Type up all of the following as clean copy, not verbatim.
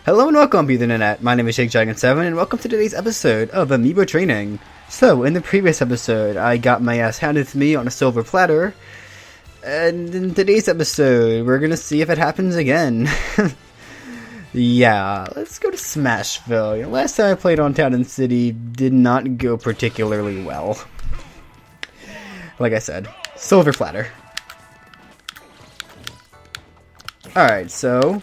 Hello and welcome, be the internet. My name is ShakeDragon7 and welcome to today's episode of Amiibo Training. So, in the previous episode, I got my ass handed to me on a silver platter. And in today's episode, we're gonna see if it happens again. Yeah, let's go to Smashville. Last time I played on Town and City did not go particularly well. Like I said, silver platter. Alright, so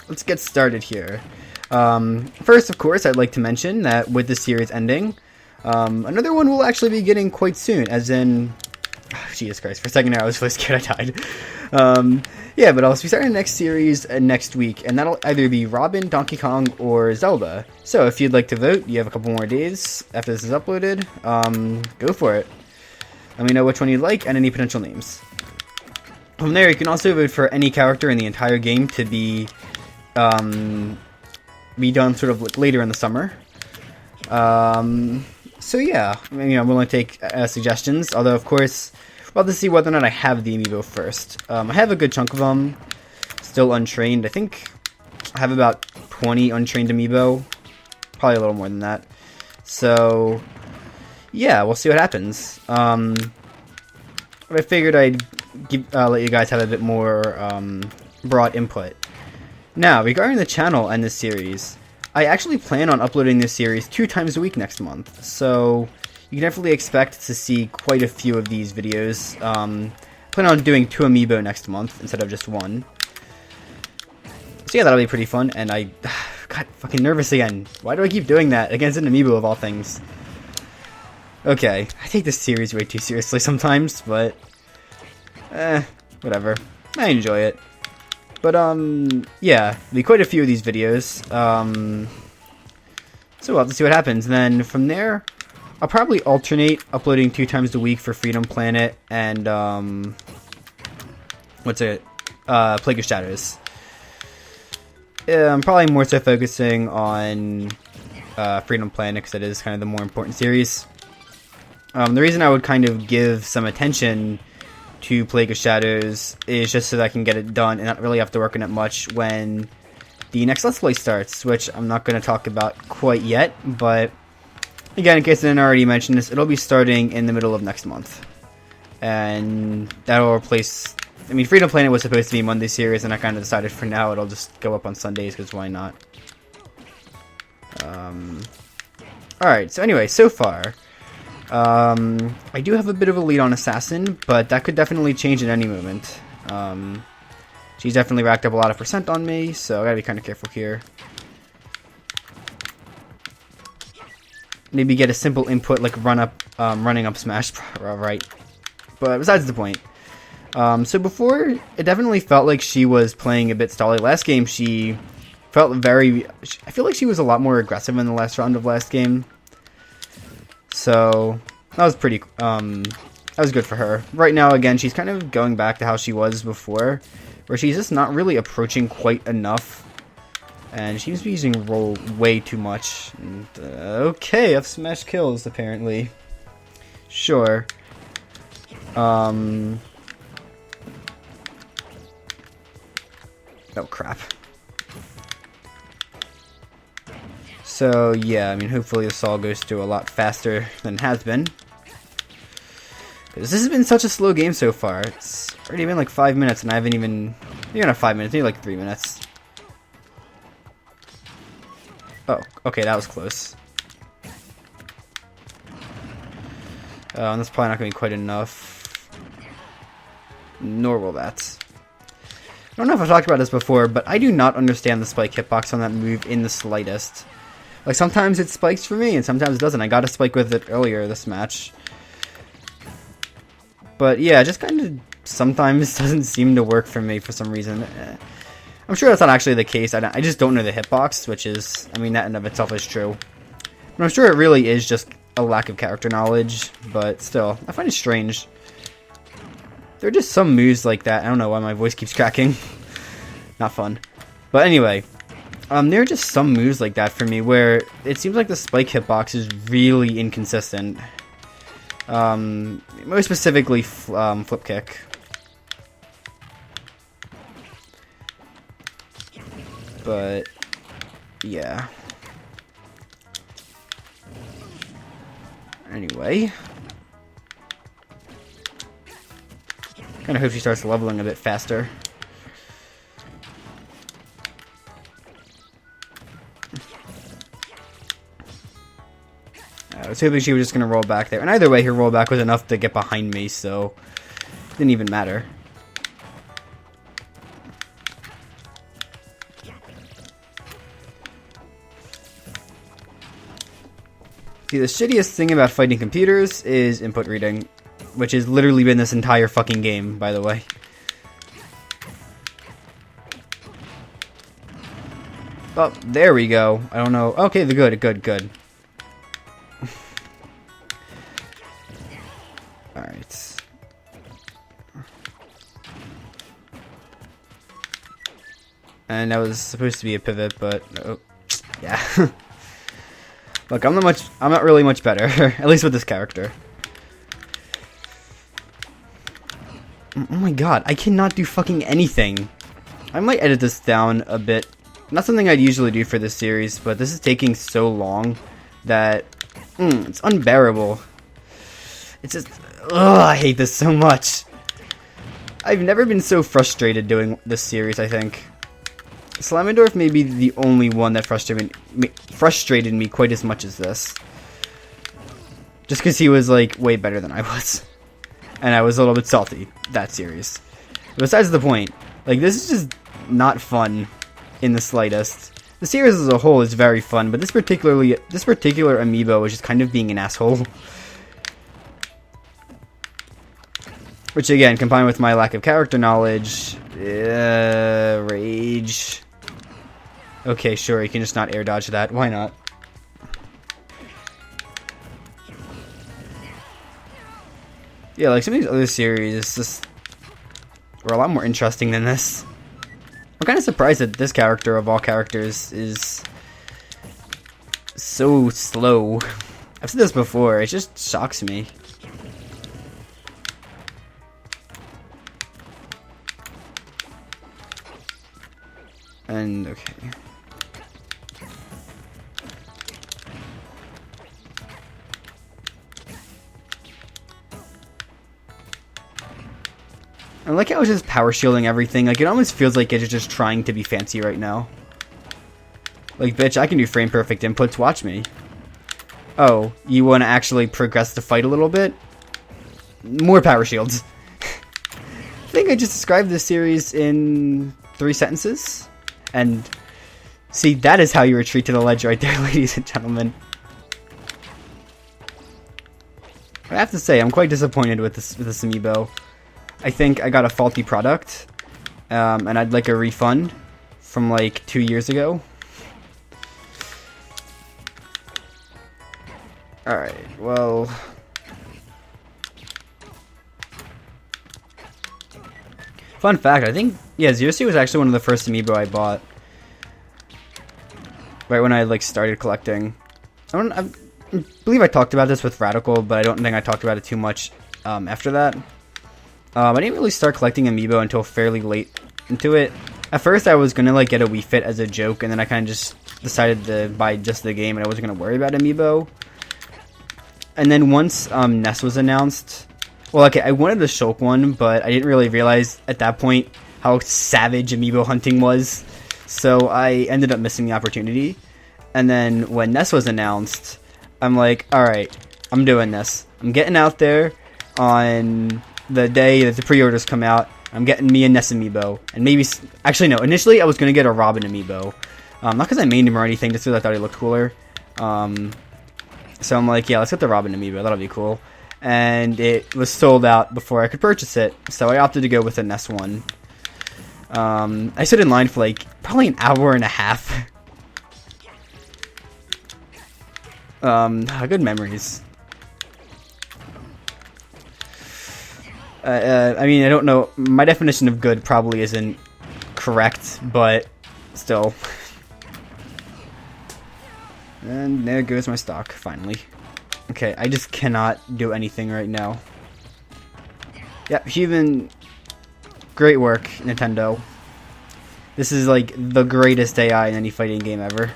let's get started here. First, of course, I'd like to mention that with the series ending, another one will actually be getting quite soon, as in... Oh, Jesus Christ, for a second there I was really scared I died. Yeah, but I'll be starting the next series next week, and that'll either be Robin, Donkey Kong, or Zelda. So if you'd like to vote, you have a couple more days after this is uploaded. Go for it. Let me know which one you'd like and any potential names. From there, you can also vote for any character in the entire game to be done sort of later in the summer. So yeah, I'm willing to take suggestions, although of course, we'll have to see whether or not I have the Amiibo first. I have a good chunk of them, still untrained. I think I have about 20 untrained Amiibo, probably a little more than that. So yeah, we'll see what happens. I figured I'd let you guys have a bit more broad input. Now, regarding the channel and this series, I actually plan on uploading this series 2 times a week next month, so you can definitely expect to see quite a few of these videos. Plan on doing 2 Amiibo next month instead of just 1. So yeah, that'll be pretty fun, and I got fucking nervous again. Why do I keep doing that against an Amiibo of all things? Okay, I take this series way too seriously sometimes, but whatever. I enjoy it. But yeah, there'll be quite a few of these videos. So we'll have to see what happens. And then from there, I'll probably alternate uploading 2 times a week for Freedom Planet and Plague of Shadows. I'm probably more so focusing on Freedom Planet because it is kind of the more important series. The reason I would kind of give some attention to Plague of Shadows is just so that I can get it done and not really have to work on it much when the next Let's Play starts, which I'm not going to talk about quite yet, but again, in case I didn't already mention this, it'll be starting in the middle of next month. And that'll replace... I mean, Freedom Planet was supposed to be Monday series, and I kind of decided for now it'll just go up on Sundays, because why not? Alright, so anyway, so far... I do have a bit of a lead on Assassin, but that could definitely change at any moment. She's definitely racked up a lot of percent on me, so I gotta be kind of careful here. Maybe get a simple input like running up smash, right? But besides the point. So before, it definitely felt like she was playing a bit stally. Last game, she felt very... I feel like she was a lot more aggressive in the last round of last game. So, that was pretty, that was good for her. Right now, again, she's kind of going back to how she was before, where she's just not really approaching quite enough. And she seems to be using roll way too much. And, okay, I've smashed kills, apparently. Sure. Oh, crap. So, yeah, I mean, hopefully this all goes through a lot faster than it has been. Because this has been such a slow game so far. It's already been like 5 minutes, and I haven't even... Maybe not 5 minutes, maybe like 3 minutes. Oh, okay, that was close. And that's probably not going to be quite enough. Nor will that. I don't know if I've talked about this before, but I do not understand the spike hitbox on that move in the slightest. Like, sometimes it spikes for me, and sometimes it doesn't. I got a spike with it earlier this match. But, yeah, it just kind of sometimes doesn't seem to work for me for some reason. I'm sure that's not actually the case. I just don't know the hitbox, which is, I mean, that in of itself is true. But I'm sure it really is just a lack of character knowledge, but still, I find it strange. There are just some moves like that. I don't know why my voice keeps cracking. Not fun. But anyway... there are just some moves like that for me where it seems like the spike hitbox is really inconsistent. Most specifically, flip kick. But Yeah. Anyway. Kind of hope she starts leveling a bit faster. I was hoping she was just going to roll back there. And either way, her rollback was enough to get behind me, so it didn't even matter. See, the shittiest thing about fighting computers is input reading, which has literally been this entire fucking game, by the way. Oh, there we go. I don't know. Okay, good. Alright. And that was supposed to be a pivot, but oh, yeah. Look, I'm not really much better, at least with this character. Oh my god, I cannot do fucking anything. I might edit this down a bit. Not something I'd usually do for this series, but this is taking so long that it's unbearable. It's just, ugh, I hate this so much. I've never been so frustrated doing this series, I think. Slamendorf may be the only one that frustrated me quite as much as this. Just because he was, like, way better than I was. And I was a little bit salty, that series. But besides the point, like, this is just not fun in the slightest. The series as a whole is very fun, but this particular amiibo is just kind of being an asshole. Which, again, combined with my lack of character knowledge, rage. Okay, sure, you can just not air dodge that. Why not? Yeah, like some of these other series just were a lot more interesting than this. I'm kind of surprised that this character of all characters is so slow. I've said this before, it just shocks me. And okay. I like how I was just power shielding everything. Like, it almost feels like it's just trying to be fancy right now. Like, bitch, I can do frame perfect inputs. Watch me. Oh, you want to actually progress the fight a little bit? More power shields. I think I just described this series in 3 sentences. And see, that is how you retreat to the ledge right there, ladies and gentlemen. I have to say, I'm quite disappointed with this amiibo. I think I got a faulty product, and I'd like a refund from like 2 years ago. Alright, well... Fun fact, I think, yeah, ZSS was actually one of the first amiibo I bought. Right when I, like, started collecting. I believe I talked about this with Radical, but I don't think I talked about it too much after that. I didn't really start collecting amiibo until fairly late into it. At first, I was gonna, like, get a Wii Fit as a joke, and then I kind of just decided to buy just the game, and I wasn't gonna worry about amiibo. And then once NES was announced... Well, okay, I wanted the Shulk one, but I didn't really realize at that point how savage amiibo hunting was. So I ended up missing the opportunity. And then when NES was announced, I'm like, alright, I'm doing this. I'm getting out there on the day that the pre-orders come out. I'm getting me a NES amiibo. And maybe... Actually, no. Initially, I was going to get a Robin amiibo. Not because I mained him or anything, just because I thought he looked cooler. So I'm like, yeah, let's get the Robin amiibo. That'll be cool. And it was sold out before I could purchase it, so I opted to go with the NES one. I stood in line for like probably an hour and a half. Good memories. I mean, I don't know. My definition of good probably isn't correct, but still. And there goes my stock, finally. Okay, I just cannot do anything right now. Yep, human. Great work, Nintendo. This is like the greatest AI in any fighting game ever.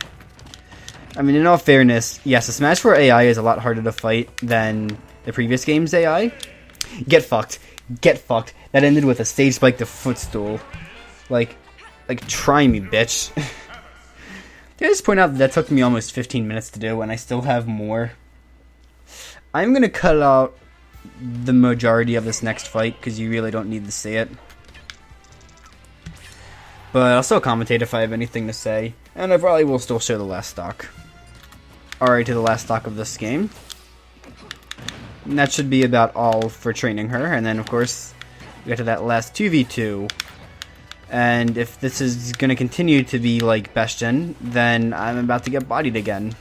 I mean, in all fairness, yes, the Smash 4 AI is a lot harder to fight than the previous game's AI. Get fucked. Get fucked. That ended with a stage spike to footstool. Like, try me, bitch. Can I just point out that took me almost 15 minutes to do, and I still have more? I'm gonna cut out the majority of this next fight, because you really don't need to see it. But I'll still commentate if I have anything to say, and I probably will still show the last stock. Alright, to the last stock of this game. And that should be about all for training her, and then of course, we get to that last 2v2. And if this is going to continue to be like Bastion, then I'm about to get bodied again.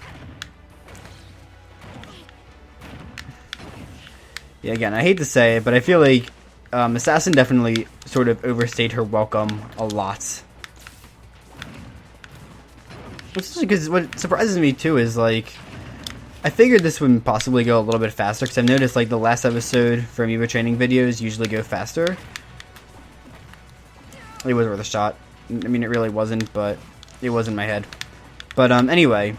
Yeah, again, I hate to say it, but I feel like Assassin definitely sort of overstayed her welcome a lot. Because what surprises me too is like, I figured this would possibly go a little bit faster, because I've noticed like the last episode for Amiibo training videos usually go faster. It was worth a shot. I mean, it really wasn't, but it was in my head. But anyway,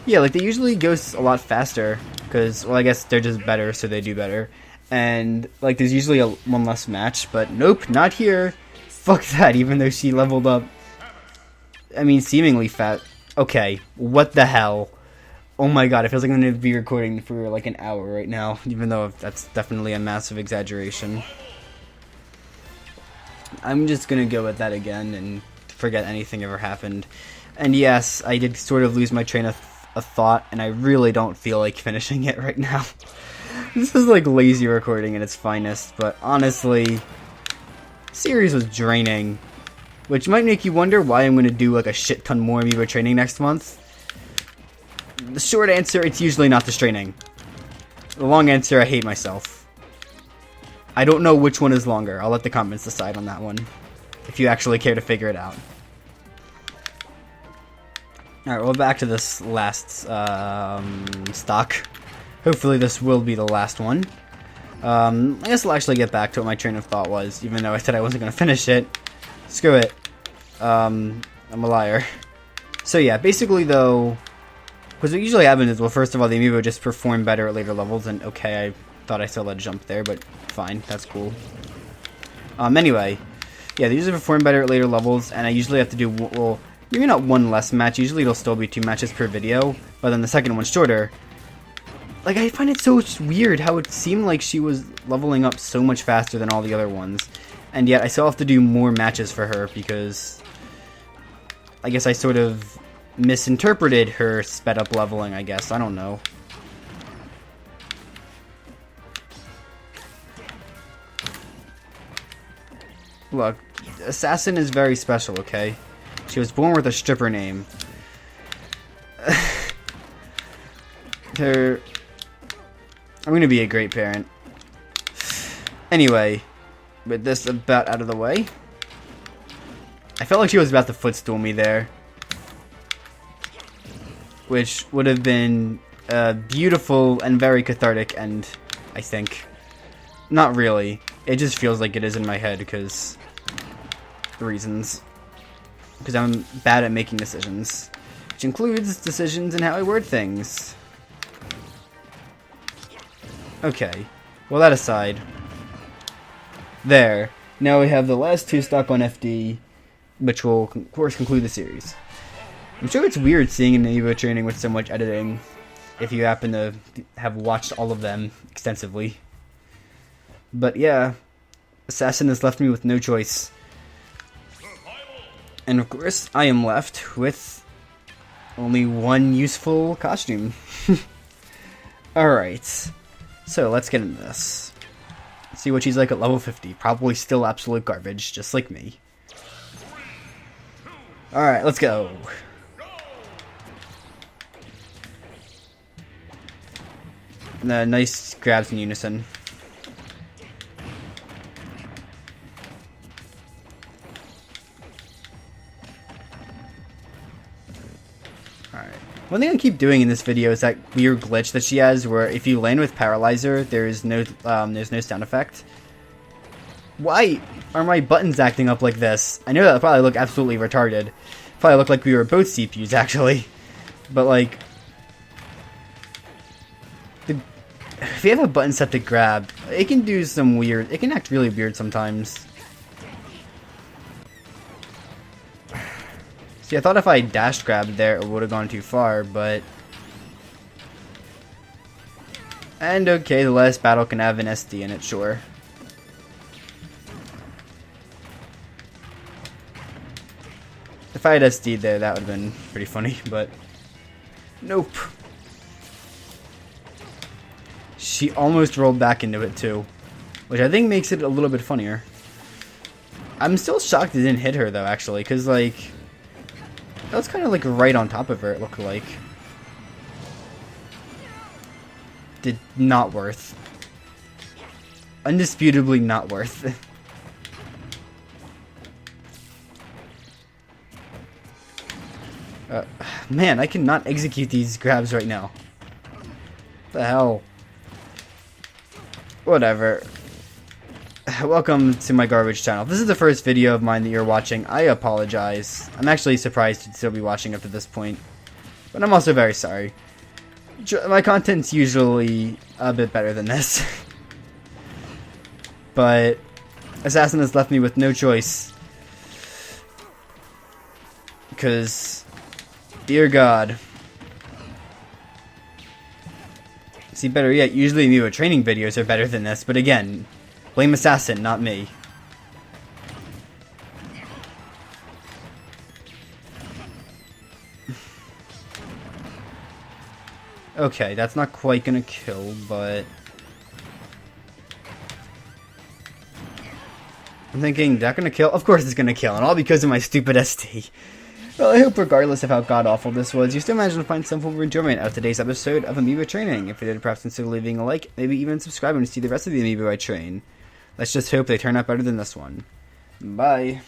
yeah, like they usually go a lot faster because, well, I guess they're just better, so they do better. And like, there's usually one less match, but nope, not here. Fuck that. Even though she leveled up, I mean, seemingly fat. Okay, what the hell? Oh my god, it feels like I'm going to be recording for like an hour right now, even though that's definitely a massive exaggeration. I'm just gonna go with that again and forget anything ever happened. And yes, I did sort of lose my train of thought, and I really don't feel like finishing it right now. This is like lazy recording at its finest, but honestly, series was draining. Which might make you wonder why I'm gonna do like a shit ton more Amiibo training next month. The short answer, it's usually not this training. The long answer, I hate myself. I don't know which one is longer. I'll let the comments decide on that one, if you actually care to figure it out. Alright, well, back to this last stock. Hopefully this will be the last one. I guess I'll actually get back to what my train of thought was, even though I said I wasn't going to finish it. Screw it. I'm a liar. So yeah, basically though, because what usually happens is, well, first of all, the Amiibo just perform better at later levels, and okay, I thought I saw that jump there, but fine, that's cool. Anyway, yeah, they usually perform better at later levels, and I usually have to do, well, maybe not one less match, usually it'll still be 2 matches per video, but then the second one's shorter. Like, I find it so weird how it seemed like she was leveling up so much faster than all the other ones, and yet I still have to do more matches for her, because I guess I sort of misinterpreted her sped up leveling, I guess, I don't know. Look, Assassin is very special, okay? She was born with a stripper name. I'm gonna be a great parent. Anyway, with this about out of the way, I felt like she was about to footstool me there, which would have been a beautiful and very cathartic end, I think. Not really. It just feels like it is in my head because reasons. Because I'm bad at making decisions, which includes decisions in how I word things. Okay, well, that aside, there. Now we have the last 2 stock on FD, which will, of course, conclude the series. I'm sure it's weird seeing an Amiibo training with so much editing, if you happen to have watched all of them extensively. But yeah, Assassin has left me with no choice. And of course, I am left with only one useful costume. Alright, so let's get into this. See what she's like at level 50. Probably still absolute garbage, just like me. Alright, let's go. Nice grabs in unison. Alright. One thing I keep doing in this video is that weird glitch that she has, where if you land with Paralyzer, there's no sound effect. Why are my buttons acting up like this? I know that probably look absolutely retarded. Probably look like we were both CPUs, actually. But, like... if you have a button set to grab, it can do some weird... it can act really weird sometimes. See, I thought if I dash grabbed there, it would have gone too far, but... and okay, the last battle can have an SD in it, sure. If I had SD there, that would have been pretty funny, but... nope. She almost rolled back into it, too. Which I think makes it a little bit funnier. I'm still shocked it didn't hit her, though, actually, because, like... that was kind of, like, right on top of her, it looked like. Did not worth. Undisputably not worth. Man, I cannot execute these grabs right now. What the hell? Whatever. Welcome to my garbage channel. If this is the first video of mine that you're watching, I apologize. I'm actually surprised to still be watching up to this point. But I'm also very sorry. My content's usually a bit better than this. But Assassin has left me with no choice. Because, dear God. See, better yet, usually Amiibo training videos are better than this, but again, blame Assassin, not me. Okay, that's not quite gonna kill, but... I'm thinking, that gonna kill? Of course it's gonna kill, and all because of my stupid SD. Well, I hope regardless of how god-awful this was, you still managed to find some form of enjoyment out of today's episode of Amiibo Training. If you did, perhaps consider leaving a like, maybe even subscribing to see the rest of the Amiibo I train. Let's just hope they turn out better than this one. Bye.